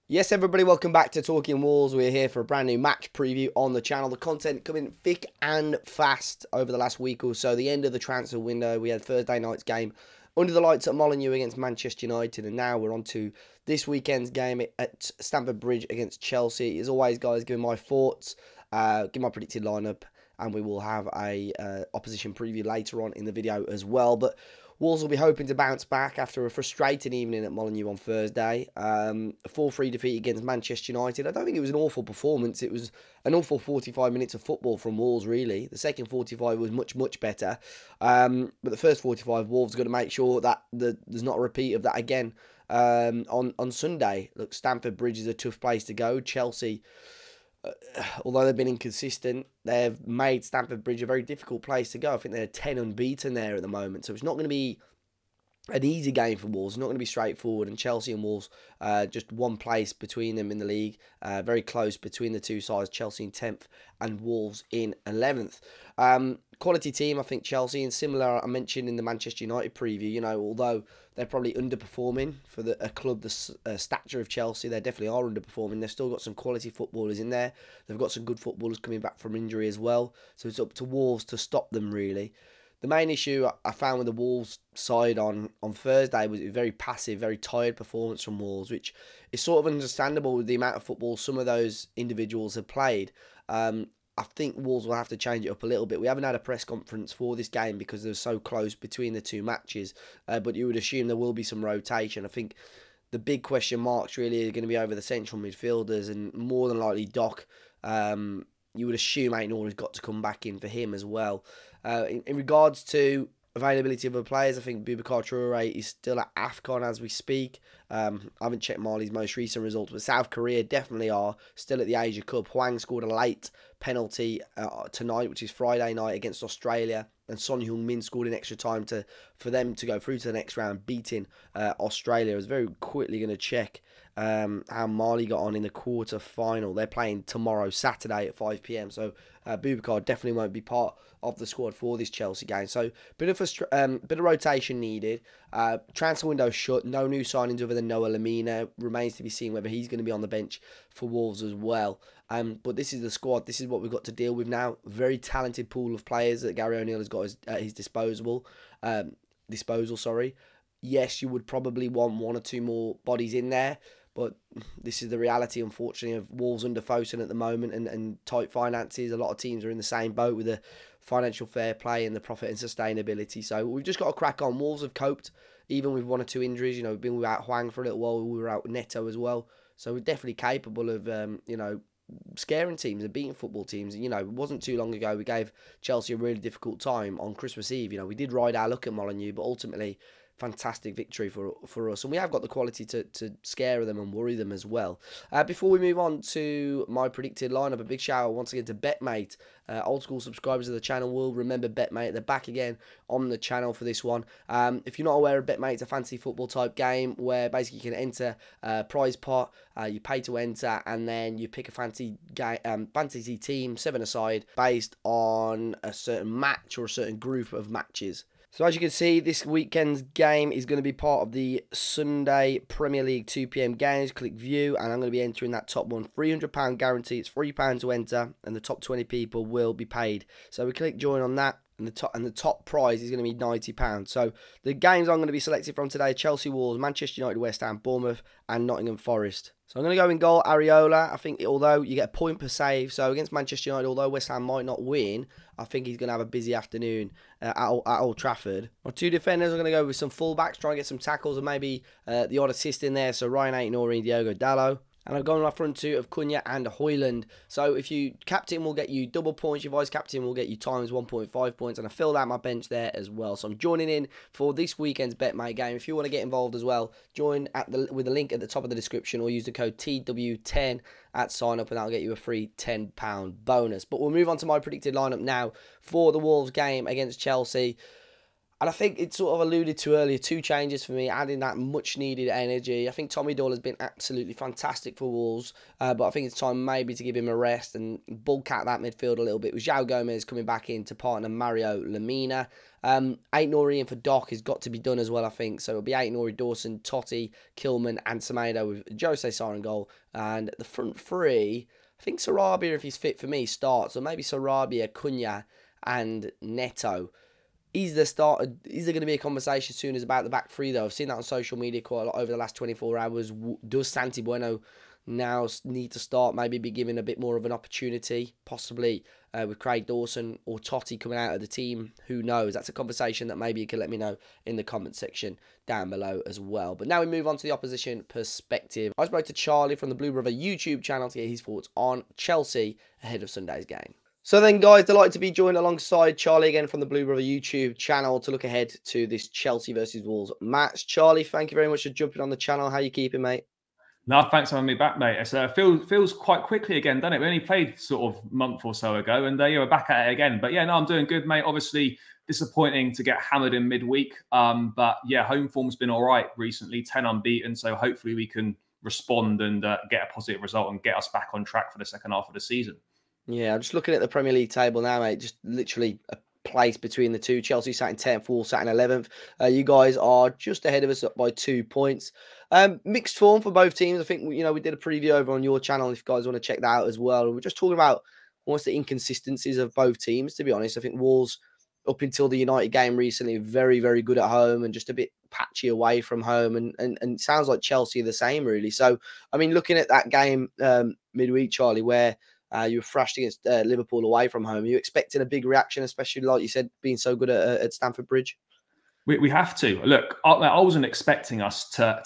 Yes, everybody, welcome back to Talking Wolves. We're here for a brand new match preview on the channel. The content coming thick and fast over the last week or so. The end of the transfer window, we had Thursday night's game under the lights at Molineux against Manchester United, and now we're on to this weekend's game at Stamford Bridge against Chelsea. As always, guys, give my thoughts, give my predicted lineup, and we will have a opposition preview later on in the video as well. But Wolves will be hoping to bounce back after a frustrating evening at Molineux on Thursday. A 4-3 defeat against Manchester United. I don't think it was an awful performance. It was an awful 45 minutes of football from Wolves, really. The second 45 was much, much better. But the first 45, Wolves got to make sure that there's not a repeat of that again on Sunday. Look, Stamford Bridge is a tough place to go. Chelsea, although they've been inconsistent, they've made Stamford Bridge a very difficult place to go. I think they're 10 unbeaten there at the moment. So it's not going to be an easy game for Wolves. It's not going to be straightforward. And Chelsea and Wolves, just one place between them in the league. Very close between the two sides. Chelsea in 10th and Wolves in 11th. Quality team, I think Chelsea, and similar I mentioned in the Manchester United preview, you know, although they're probably underperforming for a club the stature of Chelsea, they definitely are underperforming. They've still got some quality footballers in there. They've got some good footballers coming back from injury as well. So it's up to Wolves to stop them, really. The main issue I found with the Wolves side on Thursday was a very passive, very tired performance from Wolves, which is sort of understandable with the amount of football some of those individuals have played. I think Wolves will have to change it up a little bit. We haven't had a press conference for this game because they're so close between the two matches, but you would assume there will be some rotation. I think the big question marks really are going to be over the central midfielders, and more than likely Doc. You would assume Aït-Nour has got to come back in for him as well. In regards to availability of other players, I think Boubacar Traoré is still at AFCON as we speak. I haven't checked Mali's most recent results, but South Korea definitely are still at the Asia Cup. Hwang scored a late penalty tonight, which is Friday night, against Australia. And Son Heung-min scored in extra time for them to go through to the next round, beating Australia. I was very quickly going to check how Mali got on in the quarter final. They're playing tomorrow, Saturday at 5 PM. So Boubacar definitely won't be part of the squad for this Chelsea game. So bit of rotation needed. Transfer window shut. No new signings other than Noah Lemina. Remains to be seen whether he's going to be on the bench for Wolves as well. But this is the squad. This is what we've got to deal with now. Very talented pool of players that Gary O'Neill has got at his disposal. Yes, you would probably want one or two more bodies in there, but this is the reality, unfortunately, of Wolves under Fosun at the moment and tight finances. A lot of teams are in the same boat with the financial fair play and the profit and sustainability. So we've just got to crack on. Wolves have coped, even with one or two injuries. You know, we've been without Hwang for a little while. We were out with Neto as well. So we're definitely capable of, scaring teams and beating football teams. You know, it wasn't too long ago we gave Chelsea a really difficult time on Christmas Eve. You know, we did ride our luck at Molineux, but ultimately fantastic victory for us, and we have got the quality to scare them and worry them as well. Before we move on to my predicted lineup, a big shout out once again to BetMate. Old school subscribers of the channel will remember BetMate. They're back again on the channel for this one. If you're not aware of BetMate, it's a fantasy football type game where basically you can enter a prize pot, you pay to enter, and then you pick a fantasy team, 7-a-side, based on a certain match or a certain group of matches. So as you can see, this weekend's game is going to be part of the Sunday Premier League 2 PM games. Click view, and I'm going to be entering that top one. £300 guarantee. It's £3 to enter, and the top 20 people will be paid. So we click join on that, and the top prize is going to be £90. So the games I'm going to be selected from today: Chelsea, Wolves, Manchester United, West Ham, Bournemouth, and Nottingham Forest. So I'm going to go in goal, Areola. I think although you get a point per save, so against Manchester United, although West Ham might not win, I think he's going to have a busy afternoon at Old Trafford. My two defenders are going to go with some fullbacks, try and get some tackles and maybe the odd assist in there. So Ryan Aït-Nour and Diogo Dalot. And I've gone on my front two of Cunha and Højlund. So if you captain, will get you double points. Your vice captain will get you times 1.5 points. And I filled out my bench there as well. So I'm joining in for this weekend's BetMate game. If you want to get involved as well, join with the link at the top of the description, or use the code TW10 at sign up, and that'll get you a free £10 bonus. But we'll move on to my predicted lineup now for the Wolves game against Chelsea. And I think it sort of alluded to earlier, two changes for me, adding that much-needed energy. I think Tommy Doyle has been absolutely fantastic for Wolves, but I think it's time maybe to give him a rest and bulk out that midfield a little bit. With João Gomez coming back in to partner Mario Lemina. Ait-Nouri in for Doc has got to be done as well, I think. So it'll be Ait-Nouri, Dawson, Totti, Kilman and Semedo with Jose Sarr in goal. And the front three, I think Sarabia, if he's fit for me, starts. Or maybe Sarabia, Cunha and Neto. Is there going to be a conversation soon as about the back three, though? I've seen that on social media quite a lot over the last 24 hours. Does Santi Bueno now need to start, maybe be given a bit more of an opportunity, possibly with Craig Dawson or Totti coming out of the team? Who knows? That's a conversation that maybe you can let me know in the comment section down below as well. But now we move on to the opposition perspective. I spoke to Charlie from the Blue Brother YouTube channel to get his thoughts on Chelsea ahead of Sunday's game. So then, guys, delighted to be joined alongside Charlie again from the Blue Brother YouTube channel to look ahead to this Chelsea versus Wolves match. Charlie, thank you very much for jumping on the channel. How you keeping, mate? No, thanks for having me back, mate. It feels quite quickly again, doesn't it? We only played sort of a month or so ago, and yeah, we're back at it again. But yeah, no, I'm doing good, mate. Obviously, disappointing to get hammered in midweek. But yeah, home form's been all right recently, 10 unbeaten. So hopefully we can respond and get a positive result and get us back on track for the second half of the season. Yeah, I'm just looking at the Premier League table now, mate. Just literally a place between the two. Chelsea sat in 10th, Wolves sat in 11th. You guys are just ahead of us by 2 points. Mixed form for both teams. I think, you know, we did a preview over on your channel if you guys want to check that out as well. And we're just talking about almost the inconsistencies of both teams, to be honest. I think Wolves, up until the United game recently, very, very good at home and just a bit patchy away from home. And it sounds like Chelsea are the same, really. So, I mean, looking at that game midweek, Charlie, where you were thrashed against Liverpool away from home. Are you expecting a big reaction, especially, like you said, being so good at Stamford Bridge? We have to. Look, I wasn't expecting us to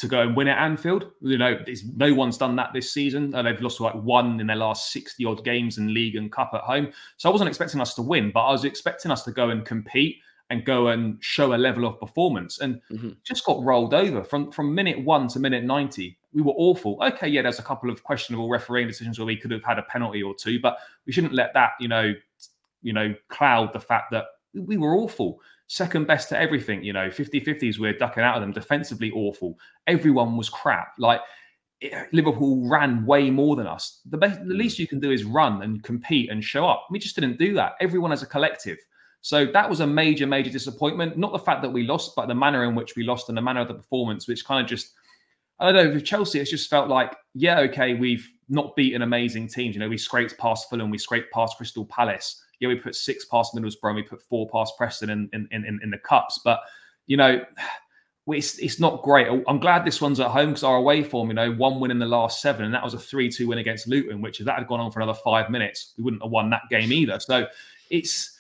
go and win at Anfield. You know, no one's done that this season. They've lost like 1 in their last 60-odd games in League and Cup at home. So I wasn't expecting us to win, but I was expecting us to go and compete and go and show a level of performance. And just got rolled over from minute 1 to minute 90. We were awful. Okay, yeah, there's a couple of questionable refereeing decisions where we could have had a penalty or two, but we shouldn't let that, you know, cloud the fact that we were awful. Second best to everything, you know, 50-50s, we're ducking out of them. Defensively awful. Everyone was crap. Like, Liverpool ran way more than us. The least you can do is run and compete and show up. We just didn't do that. Everyone as a collective. So that was a major, major disappointment. Not the fact that we lost, but the manner in which we lost and the manner of the performance, which kind of just, I don't know, with Chelsea, it's just felt like, yeah, okay, we've not beaten amazing teams. You know, we scraped past Fulham, we scraped past Crystal Palace. Yeah, we put 6 past Middlesbrough, and we put 4 past Preston in the cups. But, you know, it's not great. I'm glad this one's at home because our away form, you know, 1 win in the last 7, and that was a 3-2 win against Luton, which if that had gone on for another 5 minutes, we wouldn't have won that game either. So it's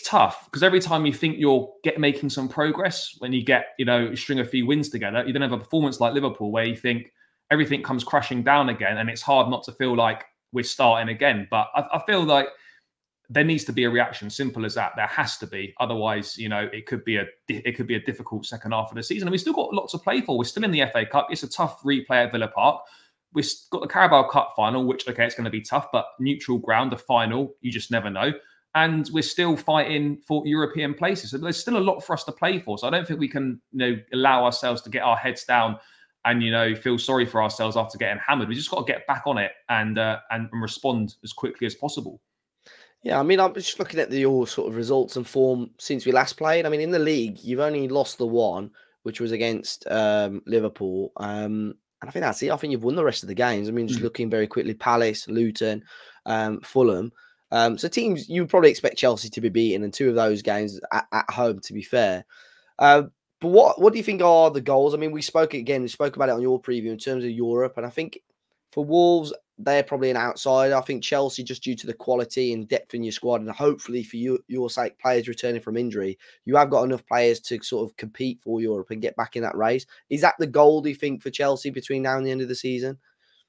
tough because every time you think you're making some progress, when you get, you know, string a few wins together, you then have a performance like Liverpool where you think everything comes crashing down again, and it's hard not to feel like we're starting again. But I feel like there needs to be a reaction, simple as that. There has to be. Otherwise, you know, it could be a difficult second half of the season. And we've still got lots to play for. We're still in the FA Cup. It's a tough replay at Villa Park. We've got the Carabao Cup final, which, okay, it's going to be tough, but neutral ground, the final, you just never know. And we're still fighting for European places. So there's still a lot for us to play for. So I don't think we can, you know, allow ourselves to get our heads down and, you know, feel sorry for ourselves after getting hammered. We just got to get back on it and respond as quickly as possible. Yeah, I mean, I'm just looking at your sort of results and form since we last played. I mean, in the league, you've only lost the one, which was against Liverpool. And I think that's it. I think you've won the rest of the games. I mean, just looking very quickly, Palace, Luton, Fulham. So teams you would probably expect Chelsea to be beaten, and 2 of those games at home, to be fair. But what do you think are the goals? I mean, we spoke about it on your preview in terms of Europe, and I think for Wolves, they're probably an outsider. I think Chelsea, just due to the quality and depth in your squad, and hopefully for your sake, players returning from injury, you have got enough players to sort of compete for Europe and get back in that race. Is that the goal, do you think, for Chelsea between now and the end of the season?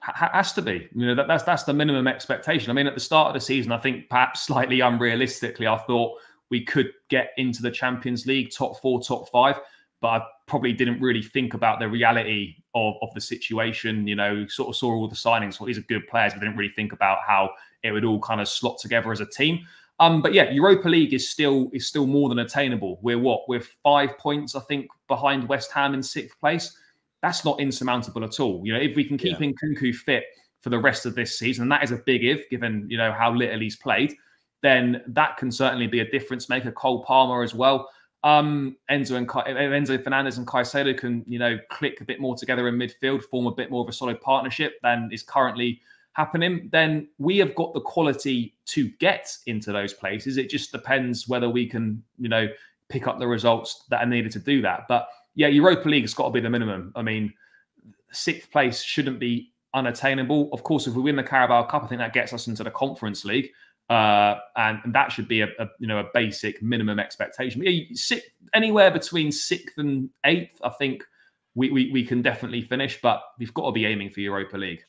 Has to be. You know, that's the minimum expectation. I mean, at the start of the season, I think perhaps slightly unrealistically, I thought we could get into the Champions League, top 4, top 5. But I probably didn't really think about the reality of the situation. You know, sort of saw all the signings, thought these are good players, but didn't really think about how it would all kind of slot together as a team. But yeah, Europa League is still more than attainable. We're 5 points, I think, behind West Ham in 6th place. That's not insurmountable at all. You know, if we can keep Nkunku fit for the rest of this season, and that is a big if, given, you know, how little he's played, then that can certainly be a difference maker. Cole Palmer as well. Enzo Fernandez and Caicedo can, you know, click a bit more together in midfield, form a bit more of a solid partnership than is currently happening. Then we have got the quality to get into those places. It just depends whether we can, you know, pick up the results that are needed to do that. But yeah, Europa League has got to be the minimum. I mean, 6th place shouldn't be unattainable. Of course, if we win the Carabao Cup, I think that gets us into the Conference League. And that should be a basic minimum expectation. But yeah, anywhere between 6th and 8th, I think we can definitely finish, but we've got to be aiming for Europa League.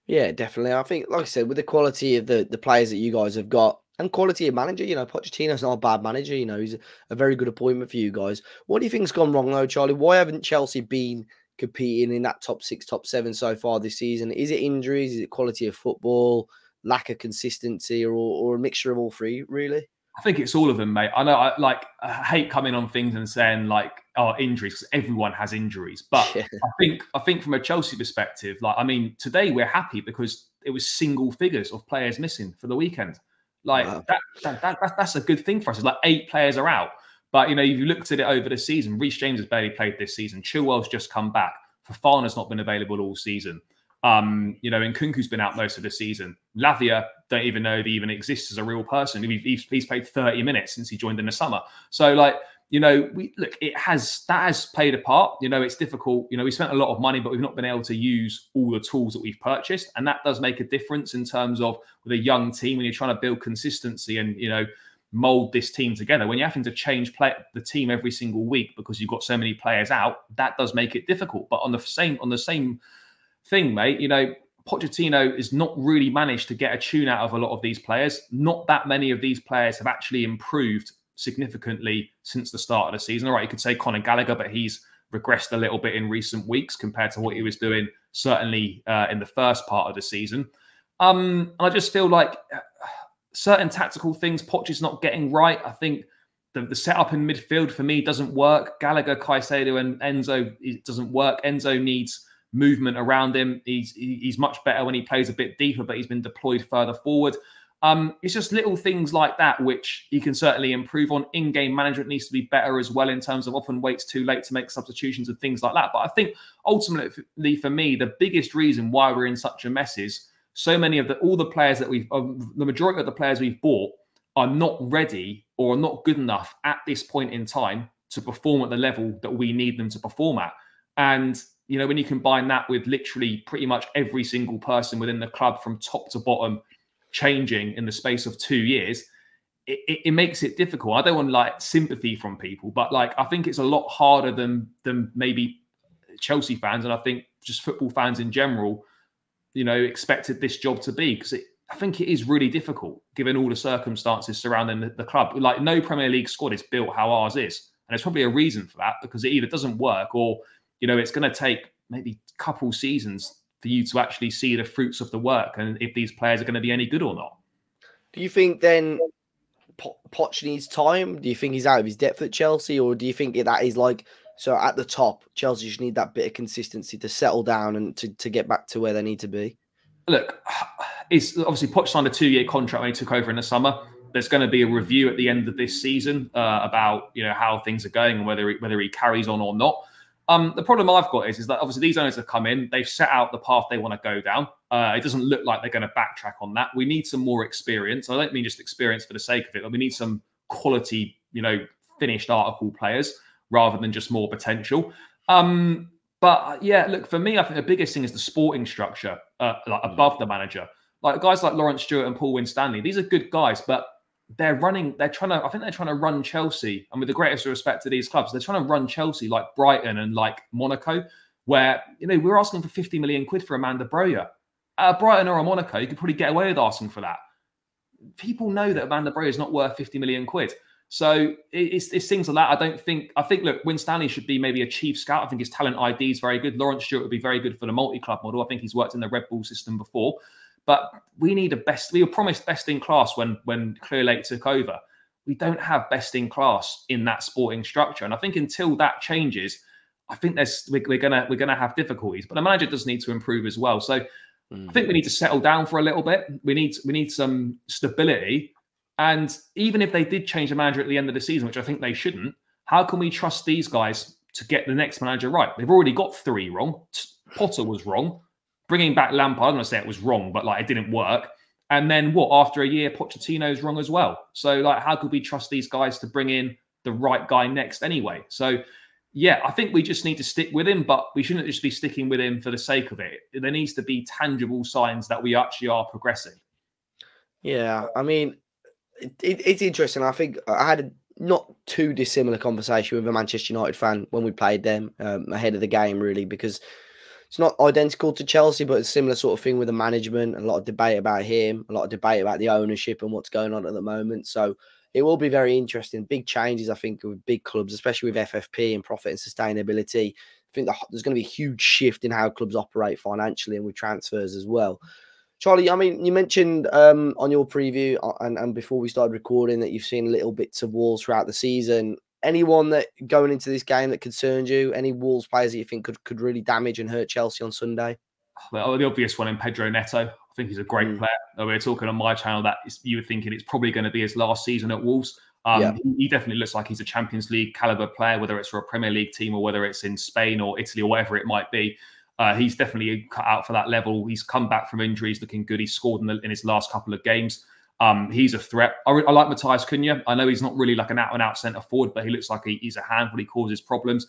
Yeah, definitely. I think, like I said, with the quality of the players that you guys have got and quality of manager, you know, Pochettino's not a bad manager. You know, he's a very good appointment for you guys. What do you think's gone wrong though, Charlie? Why haven't Chelsea been competing in that top 6, top 7 so far this season? Is it injuries? Is it quality of football? Lack of consistency, or a mixture of all three, really? I think it's all of them, mate. I know, I hate coming on things and saying like, oh, injuries, because everyone has injuries. But yeah. I think from a Chelsea perspective, like, I mean, today we're happy because it was single figures of players missing for the weekend. Like wow. That's a good thing for us. It's like 8 players are out. But, you know, if you looked at it over the season, Reece James has barely played this season. Chilwell's just come back. Fofana's not been available all season. You know, Nkunku's been out most of the season. Lavia, don't even know if he even exists as a real person. He's played 30 minutes since he joined in the summer. So, like, you know, that has played a part. You know, it's difficult. You know, we spent a lot of money, but we've not been able to use all the tools that we've purchased. And that does make a difference in terms of with a young team when you're trying to build consistency and, you know, mold this team together. When you're having to change the team every single week because you've got so many players out, that does make it difficult. But on the same thing, mate, you know, Pochettino has not really managed to get a tune out of a lot of these players. Not that many of these players have actually improved significantly since the start of the season. All right, you could say Conor Gallagher, but he's regressed a little bit in recent weeks compared to what he was doing, certainly in the first part of the season. I just feel like certain tactical things Poch is not getting right. I think the setup in midfield for me doesn't work. Gallagher, Caicedo and Enzo, it doesn't work. Enzo needs movement around him. He's much better when he plays a bit deeper, but he's been deployed further forward. It's just little things like that which he can certainly improve on. In-game management needs to be better as well in terms of often waits too late to make substitutions and things like that. But I think ultimately for me, the biggest reason why we're in such a mess is so many of the majority of the players we've bought are not ready or are not good enough at this point in time to perform at the level that we need them to perform at. And you know, when you combine that with literally pretty much every single person within the club from top to bottom changing in the space of 2 years, it makes it difficult. I don't want like sympathy from people, but like I think it's a lot harder than maybe Chelsea fans and I think just football fans in general, you know, expected this job to be, because I think it is really difficult given all the circumstances surrounding the club. Like no Premier League squad is built how ours is, and there's probably a reason for that because it either doesn't work or, you know, it's going to take maybe a couple seasons for you to actually see the fruits of the work and if these players are going to be any good or not. Do you think then Poch needs time? Do you think he's out of his depth at Chelsea, or do you think that is like, so at the top, Chelsea just need that bit of consistency to settle down and to get back to where they need to be? Look, it's obviously Poch signed a 2-year contract when he took over in the summer. There's going to be a review at the end of this season about, you know, how things are going and whether he carries on or not. The problem I've got is that obviously these owners have come in, they've set out the path they want to go down. It doesn't look like they're going to backtrack on that. We need some more experience. I don't mean just experience for the sake of it, but we need some quality, you know, finished article players rather than just more potential. But yeah, look, for me, I think the biggest thing is the sporting structure, like above the manager. Like guys like Lawrence Stewart and Paul Winstanley, these are good guys, but I think they're trying to run Chelsea, and with the greatest respect to these clubs, they're trying to run Chelsea like Brighton and like Monaco, where, you know, we're asking for 50 million quid for Amanda Broja. At Brighton or a Monaco, you could probably get away with asking for that. People know that Amanda Broja is not worth 50 million quid. So it's things like that. I think, look, Winstanley should be maybe a chief scout. I think his talent ID is very good. Lawrence Stewart would be very good for the multi-club model. I think he's worked in the Red Bull system before. But we need a best. We were promised best in class when Clearlake took over. We don't have best in class in that sporting structure, and I think until that changes, I think we're gonna have difficulties. But the manager does need to improve as well. So I think we need to settle down for a little bit. We need some stability. And even if they did change the manager at the end of the season, which I think they shouldn't, how can we trust these guys to get the next manager right? They've already got 3 wrong. Potter was wrong. Bringing back Lampard, I'm going to say it was wrong, but like it didn't work. And then what? After a year, Pochettino's wrong as well. So like, how could we trust these guys to bring in the right guy next anyway? So yeah, I think we just need to stick with him, but we shouldn't just be sticking with him for the sake of it. There needs to be tangible signs that we actually are progressing. Yeah, I mean, it's interesting. I think I had a not too dissimilar conversation with a Manchester United fan when we played them ahead of the game, really, because it's not identical to Chelsea, but it's a similar sort of thing with the management. A lot of debate about him, a lot of debate about the ownership and what's going on at the moment. So it will be very interesting. Big changes, I think, with big clubs, especially with FFP and profit and sustainability. I think there's going to be a huge shift in how clubs operate financially and with transfers as well. Charlie, I mean, you mentioned on your preview and before we started recording that you've seen little bits of Wolves throughout the season. Anyone that going into this game that concerns you? Any Wolves players that you think could really damage and hurt Chelsea on Sunday? Well, the obvious one in Pedro Neto. I think he's a great player. We were talking on my channel that you were thinking it's probably going to be his last season at Wolves. He definitely looks like he's a Champions League caliber player, whether it's for a Premier League team or whether it's in Spain or Italy or whatever it might be. He's definitely cut out for that level. He's come back from injuries looking good. He's scored in his last couple of games. He's a threat. I like Matthias Cunha. I know he's not really like an out-and-out centre forward, but he looks like he's a handful. He causes problems.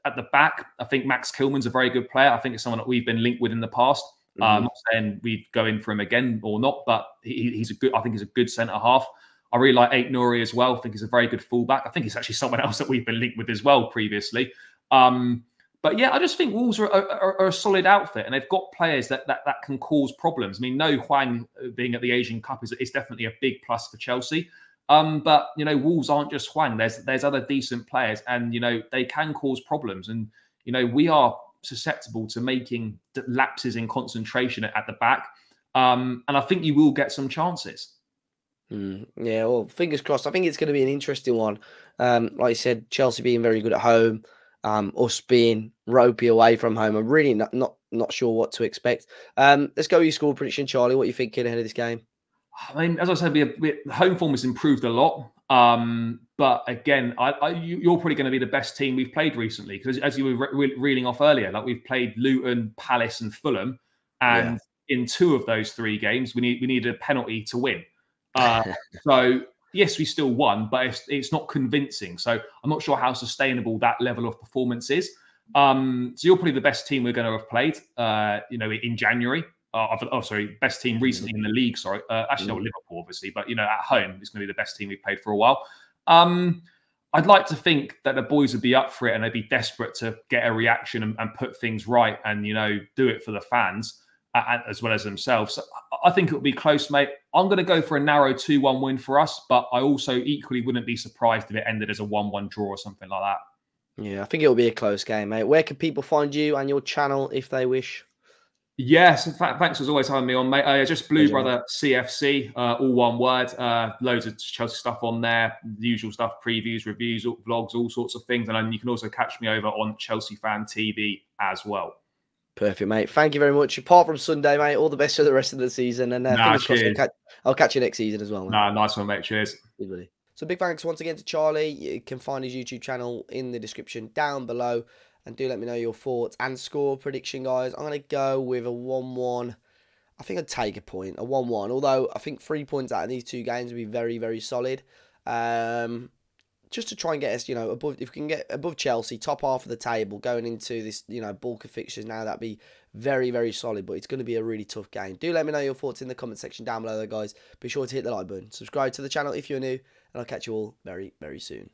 At the back, I think Max Kilman's a very good player. I think it's someone that we've been linked with in the past. I'm not saying we'd go in for him again or not, but he's a good. I think he's a good centre half. I really like Ait Nouri as well. I think he's a very good fullback. I think he's actually someone else that we've been linked with as well previously. But yeah, I just think Wolves are a solid outfit, and they've got players that can cause problems. I mean, no Hwang being at the Asian Cup is definitely a big plus for Chelsea. But you know, Wolves aren't just Hwang. There's other decent players, and you know they can cause problems. And you know we are susceptible to making lapses in concentration at the back. And I think you will get some chances. Yeah, well, fingers crossed. I think it's going to be an interesting one. Like you said, Chelsea being very good at home, us being ropey away from home. I'm really not sure what to expect. Let's go with your score prediction, Charlie. What are you thinking ahead of this game? I mean, as I said, home form has improved a lot. But again, you're probably going to be the best team we've played recently because, as you were reeling off earlier, like we've played Luton, Palace, and Fulham, and in 2 of those 3 games, we needed a penalty to win. So yes, we still won, but it's not convincing. So I'm not sure how sustainable that level of performance is. So you're probably the best team we're going to have played. You know, in January. Best team recently in the league. Sorry, actually not Liverpool, obviously, but you know, at home, it's going to be the best team we've played for a while. I'd like to think that the boys would be up for it and they'd be desperate to get a reaction and put things right, and you know, do it for the fans as well as themselves. So I think it will be close, mate. I'm going to go for a narrow 2-1 win for us, but I also equally wouldn't be surprised if it ended as a 1-1 draw or something like that. Yeah, I think it'll be a close game, mate. Where can people find you and your channel if they wish? Yes, in fact, thanks as always having me on, mate. Just Blue Brother CFC, all one word. Loads of Chelsea stuff on there, the usual stuff, previews, reviews, vlogs, all sorts of things. And then you can also catch me over on Chelsea Fan TV as well. Perfect, mate. Thank you very much. Apart from Sunday, mate, all the best for the rest of the season. And fingers crossed, I'll catch you next season as well, mate. Nice one, mate. Cheers. So big thanks once again to Charlie. You can find his YouTube channel in the description down below. And do let me know your thoughts and score prediction, guys. I'm going to go with a 1-1. I think I'd take a point, a 1-1. Although I think 3 points out of these 2 games would be very, very solid. Just to try and get us, you know, above. If we can get above Chelsea, top half of the table, going into this, you know, bulk of fixtures now, that'd be very, very solid. But it's going to be a really tough game. Do let me know your thoughts in the comment section down below, though, guys. Be sure to hit the like button. Subscribe to the channel if you're new. And I'll catch you all very, very soon.